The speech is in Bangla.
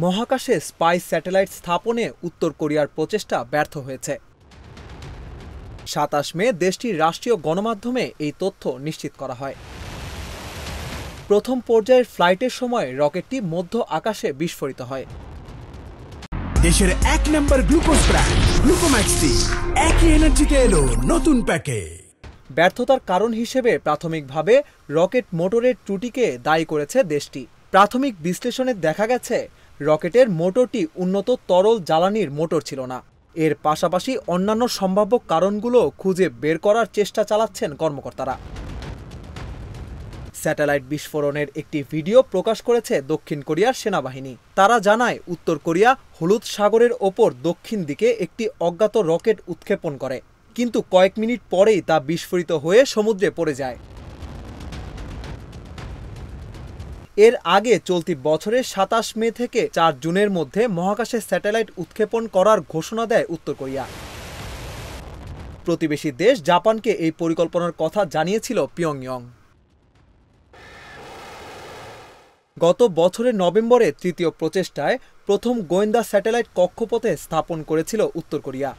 মহাকাশে স্পাই স্যাটেলাইট স্থাপনে উত্তর কোরিয়ার প্রচেষ্টা ব্যর্থ হয়েছে। ২৭ মে দেশটির রাষ্ট্রীয় গণমাধ্যমে এই তথ্য নিশ্চিত করা হয়। প্রথম পর্যায়ের ফ্লাইটের সময় রকেটটি মধ্য আকাশে বিস্ফোরিত হয়। দেশের ১ নম্বর গ্লুকোজ ব্র্যান্ড গ্লুকোম্যাক্স-টি একই এনার্জিতে এলো নতুন প্যাকে। ব্যর্থতার কারণ হিসেবে প্রাথমিকভাবে রকেট মোটরের ত্রুটিকে দায়ী করেছে দেশটি। প্রাথমিক বিশ্লেষণে দেখা গেছে রকেটের মোটরটি উন্নত তরল জ্বালানির মোটর ছিল না। এর পাশাপাশি অন্যান্য সম্ভাব্য কারণগুলো খুঁজে বের করার চেষ্টা চালাচ্ছেন কর্মকর্তারা। স্যাটেলাইট বিস্ফোরণের একটি ভিডিও প্রকাশ করেছে দক্ষিণ কোরিয়ার সেনাবাহিনী। তারা জানায় উত্তর কোরিয়া হলুদ সাগরের ওপর দক্ষিণ দিকে একটি অজ্ঞাত রকেট উৎক্ষেপণ করে, কিন্তু কয়েক মিনিট পরেই তা বিস্ফোরিত হয়ে সমুদ্রে পড়ে যায়। এর আগে চলতি বছরের ২৭ মে থেকে ৪ জুনের মধ্যে মহাকাশে স্যাটেলাইট উৎক্ষেপণ করার ঘোষণা দেয় উত্তর কোরিয়া। প্রতিবেশী দেশ জাপানকে এই পরিকল্পনার কথা জানিয়েছিল পিয়ংইয়ং। গত বছরের নভেম্বরে তৃতীয় প্রচেষ্টায় প্রথম গোয়েন্দা স্যাটেলাইট কক্ষপথে স্থাপন করেছিল উত্তর কোরিয়া।